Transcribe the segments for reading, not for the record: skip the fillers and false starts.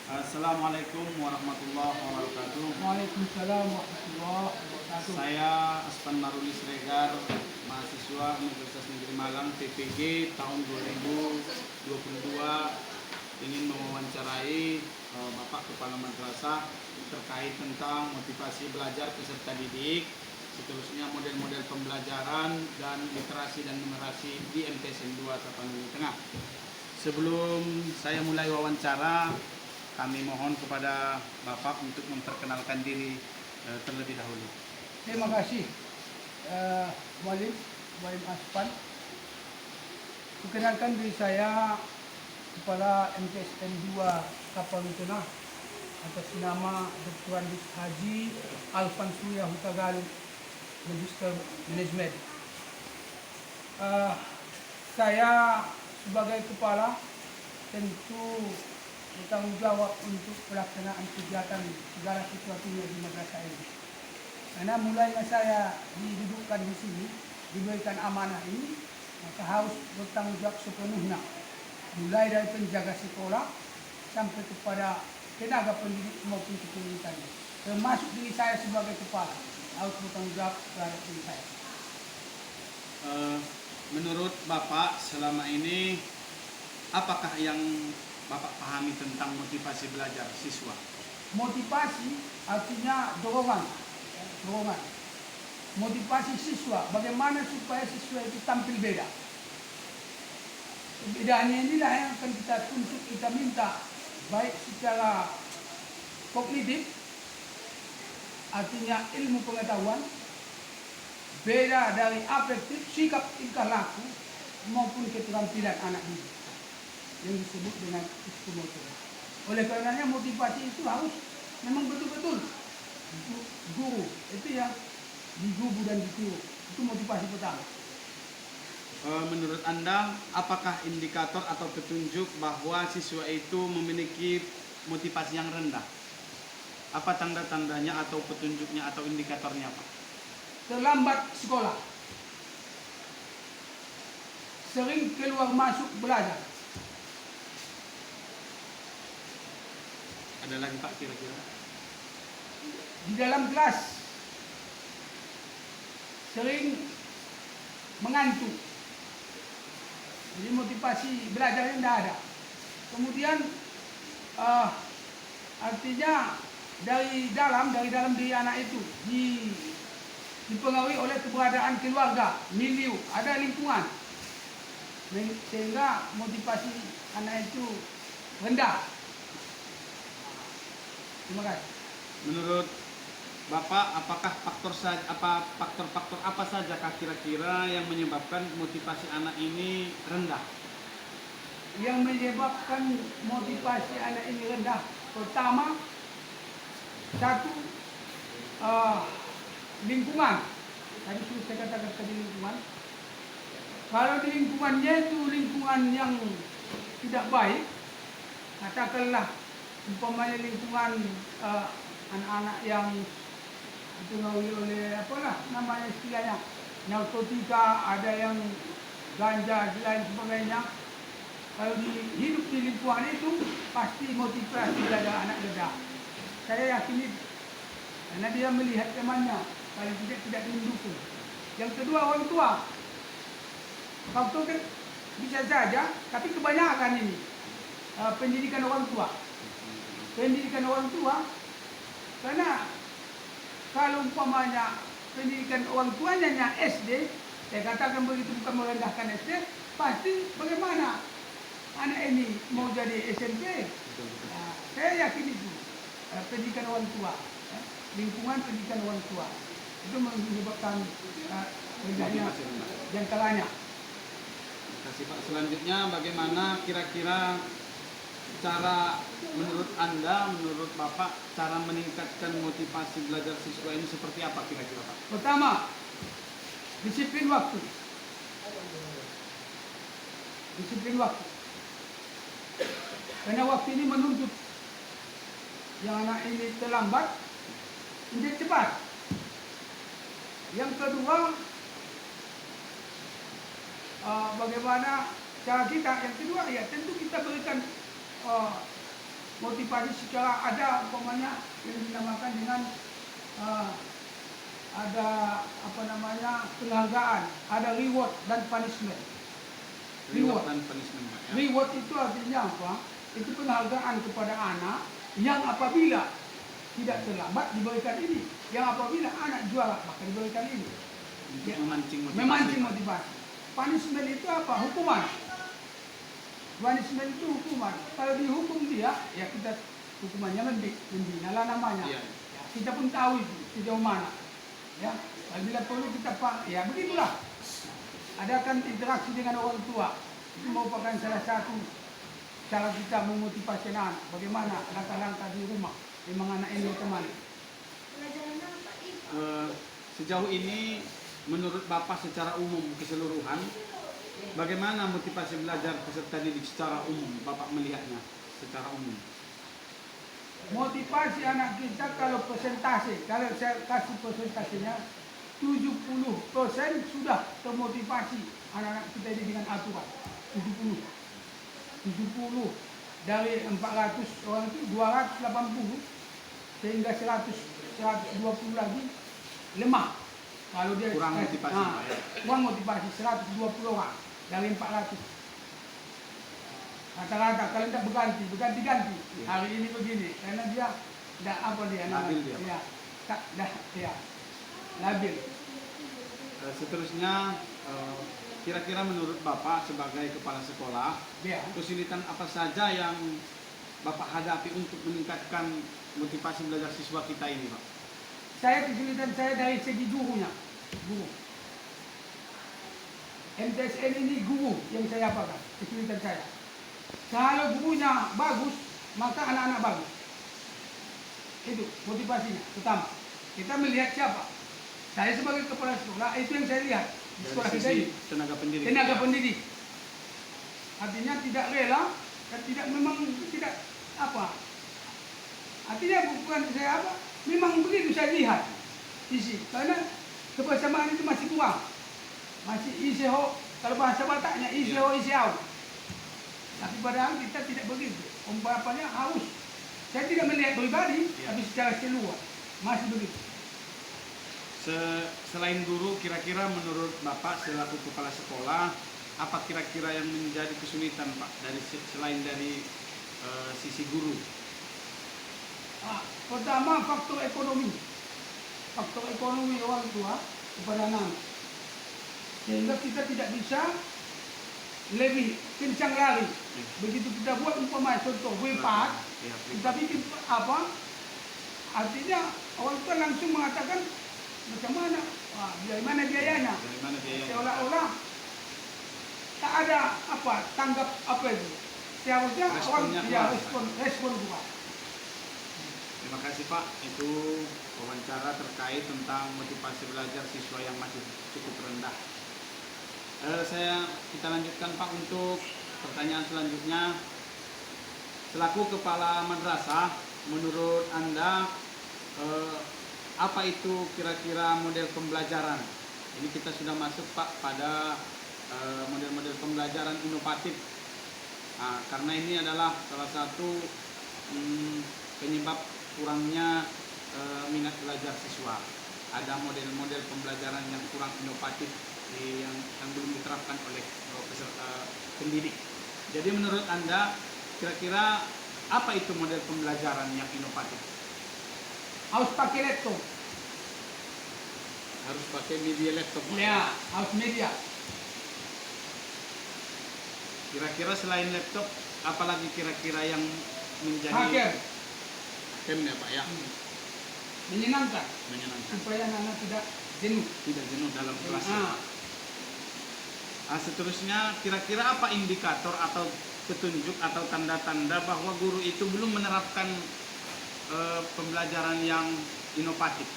Assalamualaikum warahmatullahi wabarakatuh. Waalaikumsalam warahmatullahi wabarakatuh. Saya Aspan Maruli Siregar, mahasiswa Universitas Negeri Malang PPG tahun 2022, ingin mewawancarai Bapak Kepala Madrasah terkait tentang motivasi belajar peserta didik, seterusnya model-model pembelajaran dan literasi dan numerasi di MTSN 2 Tapanuli Tengah. Sebelum saya mulai wawancara, kami mohon kepada Bapak untuk memperkenalkan diri terlebih dahulu. Terima kasih Walim Aspan. Perkenalkan diri saya Kepala MTSN 2 Tapanuli Tengah atas nama Dr. Andis Haji Alfan Surya Huta Galung, Magister Manajemen. Saya sebagai kepala tentu bertanggung jawab untuk pelaksanaan kegiatan segala sesuatunya di madrasah ini. Karena mulainya saya didudukkan di sini, diberikan amanah ini, maka harus bertanggung jawab sepenuhnya. Mulai dari penjaga sekolah sampai kepada tenaga pendidik maupun kependidikannya. Termasuk diri saya sebagai kepala harus bertanggung jawab terhadap diri saya. Menurut Bapak selama ini, apakah yang Bapak pahami tentang motivasi belajar siswa? Motivasi artinya dorongan. Motivasi siswa, bagaimana supaya siswa itu tampil beda. Perbedaannya inilah yang akan kita tuntut, kita minta, baik secara kognitif, artinya ilmu pengetahuan, beda dari afektif, sikap tingkah laku, maupun keterampilan anak didik yang disebut dengan psikomotor. Oleh karenanya motivasi itu harus memang betul-betul guru, itu yang digubu dan ditiru. Itu motivasi pertama. Menurut Anda, apakah indikator atau petunjuk bahwa siswa itu memiliki motivasi yang rendah? Apa tanda-tandanya atau petunjuknya atau indikatornya, Pak? Terlambat sekolah, sering keluar masuk belajar. Ada lagi, Pak, kira-kira? Di dalam kelas sering mengantuk, jadi motivasi belajarnya tidak ada. Kemudian artinya dari dalam diri anak itu dipengaruhi oleh keberadaan keluarga, milieu, ada lingkungan, sehingga motivasi anak itu rendah. Terima kasih. Menurut Bapak, apakah faktor-faktor apa saja kira-kira yang menyebabkan motivasi anak ini rendah? Yang menyebabkan motivasi anak ini rendah, pertama, satu, lingkungan. Tadi sudah saya katakan tadi lingkungan. Kalau di lingkungannya itu lingkungan yang tidak baik, katakanlah umpamanya lingkungan anak-anak yang dipengaruhi oleh istilahnya narkotika, ada yang ganja dan lain sebagainya. Kalau hidup di lingkungan itu pasti motivasi belajar anak rendah. Saya yakin itu, karena dia melihat temannya paling tidak mendukung. Yang kedua, orang tua. Faktor kan bisa saja, tapi kebanyakan ini pendidikan orang tua. Pendidikan orang tua, karena kalau umpamanya pendidikan orang tuanya SD, saya katakan begitu bukan merendahkan SD, pasti bagaimana anak ini mau jadi SMP. Nah, saya yakin itu pendidikan orang tua, lingkungan pendidikan orang tua itu menyebabkan rendahnya jantalanya. Terima kasih, Pak. Selanjutnya, bagaimana kira-kira cara menurut Anda, menurut Bapak, cara meningkatkan motivasi belajar siswa ini seperti apa kira-kira, Pak? Pertama, disiplin waktu. Disiplin waktu. Karena waktu ini menuntut yang anak ini terlambat menjadi cepat. Yang kedua, bagaimana cara kita. Yang kedua, ya tentu kita berikan motivasi secara ada umpamanya yang dinamakan dengan ada apa namanya penghargaan, ada reward dan punishment. Reward dan punishment, Pak, ya. Reward itu artinya apa? Itu penghargaan kepada anak yang apabila tidak terlambat diberikan ini, yang apabila anak juara maka diberikan ini. Untuk memancing motivasi. Memancing motivasi. Punishment itu apa? Hukuman. Punishment itu hukuman. Kalau dihukum dia, ya kita hukumannya membina namanya. Iya. Ya, kita pun tahu itu sejauh mana. Ya, bila perlu kita ya begitulah. Adakan interaksi dengan orang tua. Itu merupakan salah satu cara kita memotivasi anak. Bagaimana langkah-langkah di rumah memang anak ini teman. Sejauh ini menurut Bapak secara umum keseluruhan, bagaimana motivasi belajar peserta didik secara umum? Bapak melihatnya secara umum. Motivasi anak kita kalau persentase, kalau saya kasih persentasenya 70% sudah termotivasi anak-anak kita ini dengan aturan. 70 dari 400 orang itu 280 sehingga 120 lagi lemah. Kalau dia kurang motivasi, Pak, ya. Kurang motivasi 120 orang dari 400. Rata-rata kalau tidak berganti. Ya. Hari ini begini karena dia tidak apa dia labil dia. Ya, tak dah ya. Labil. Seterusnya, kira-kira menurut Bapak sebagai kepala sekolah, Ya. kesulitan apa saja yang Bapak hadapi untuk meningkatkan motivasi belajar siswa kita ini, Pak? Kesulitan saya dari segi gurunya. Guru. MTSN ini guru yang saya apakan, kesulitan saya. Kalau gurunya bagus, maka anak-anak bagus. Itu motivasinya pertama. Kita melihat siapa. Saya sebagai kepala sekolah, itu yang saya lihat di sekolah kita ini. Tenaga pendidik. Tenaga pendidik. Artinya tidak rela dan memang tidak apa. Artinya bukan saya apa, memang begitu saya lihat isi. Karena kebersamaan itu masih kurang. Masih iseho, kalau bahasa Bataknya iseho iseau. Tapi padahal kita tidak begitu. Umpamanya haus. Saya tidak melihat pribadi, Ya. tapi secara keseluruhan masih begitu. Selain guru, kira-kira menurut Bapak selaku kepala sekolah, apa kira-kira yang menjadi kesulitan, Pak, selain dari sisi guru? Pertama faktor ekonomi orang tua kepada anak, sehingga kita tidak bisa lebih kencang lari. Begitu kita buat umpamanya contoh W4, Ya, kita bikin apa? Artinya orang tua langsung mengatakan macam mana? Dari mana biayanya? Dari mana biayanya? Seolah-olah tak ada apa tanggap apa itu. Seharusnya orang Responnya ya kuat. respon kuat. Terima kasih, Pak. Itu wawancara terkait tentang motivasi belajar siswa yang masih cukup rendah. Kita lanjutkan, Pak, untuk pertanyaan selanjutnya. Selaku kepala madrasah, menurut Anda apa itu kira-kira model pembelajaran? Ini kita sudah masuk, Pak, pada model-model pembelajaran inovatif. Nah, karena ini adalah salah satu penyebab kurangnya minat belajar siswa. Ada model-model pembelajaran yang kurang inovatif yang belum diterapkan oleh peserta pendidik. Jadi menurut Anda kira-kira apa itu model pembelajaran yang inovatif? Harus pakai laptop. Harus pakai media laptop. Ya, harus media. Kira-kira selain laptop, apalagi kira-kira yang menjadi Hacker. ya, Pak, ya? Menyenangkan Menyenangkan. supaya anak tidak jenuh. Tidak jenuh dalam kelas. Ah, Seterusnya, kira-kira apa indikator atau petunjuk atau tanda-tanda bahwa guru itu belum menerapkan pembelajaran yang inovatif?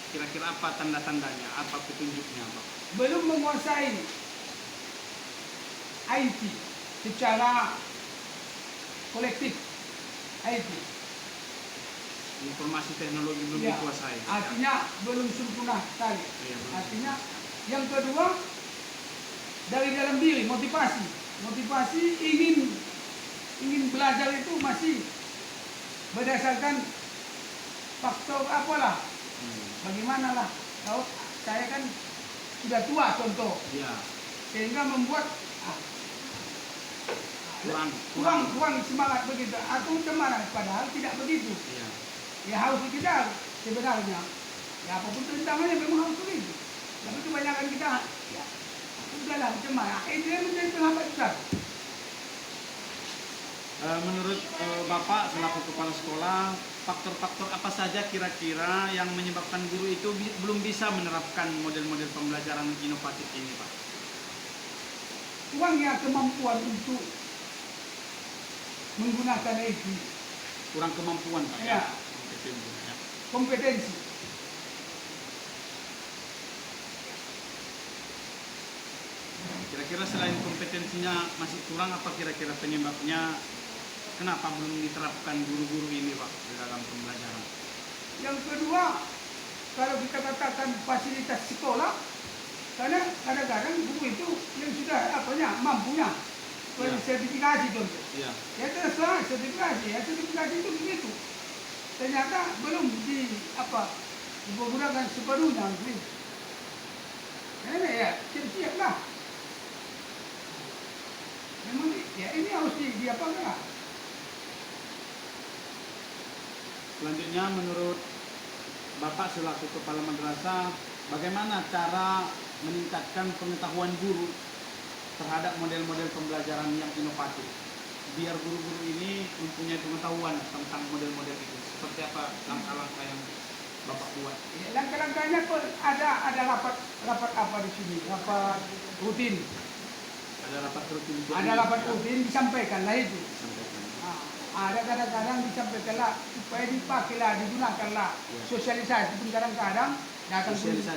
Kira-kira apa tanda-tandanya, apa petunjuknya, Pak? belum menguasai IT secara kolektif. IT. Informasi teknologi belum Ya, dikuasai. artinya belum sempurna sekali. Iya, belum Artinya yang kedua dari dalam diri motivasi ingin belajar itu masih berdasarkan faktor apalah, Hmm. bagaimana lah. Kalau saya kan sudah tua contoh, Ya, sehingga membuat kurang semangat begitu. Atau gimana? Padahal tidak begitu. Ya. Ya harus kita sebenarnya. Ya apapun tentangannya memang harus begitu. Tapi kebanyakan kita, ya udahlah gimana? Itu yang menjadi penghambat besar. Menurut Bapak selaku kepala sekolah, faktor-faktor apa saja kira-kira yang menyebabkan guru itu belum bisa menerapkan model-model pembelajaran inovatif ini, Pak? Kurangnya kemampuan untuk menggunakan itu, Kurang kemampuan, Pak. Ya. Itu yang ya. kompetensi. Kira-kira selain kompetensinya masih kurang, apa kira-kira penyebabnya kenapa belum diterapkan guru-guru ini, Pak, di dalam pembelajaran? Yang kedua, kalau kita katakan fasilitas sekolah, karena kadang-kadang guru itu yang sudah mampunya, Ya. sertifikasi contoh. Iya. Ya terserah sertifikasi, ya sertifikasi itu begitu. Ternyata belum dipergunakan sepenuhnya gitu. Karena ya siap-siap lah. Memang ya ini harus diapakan. Selanjutnya, menurut Bapak selaku kepala madrasah, bagaimana cara meningkatkan pengetahuan guru terhadap model-model pembelajaran yang inovatif, biar guru-guru ini mempunyai pengetahuan tentang model-model itu? Seperti apa langkah-langkah yang Bapak buat? Ya, langkah-langkahnya pun ada rapat apa di sini, rapat rutin. Ada rapat rutin? Ada rapat rutin disampaikanlah itu. Disampaikan. Nah, ada kadang-kadang disampaikanlah supaya dipakailah, digunakanlah. Ya. Sosialisasi pun kadang-kadang datang Sosialisasi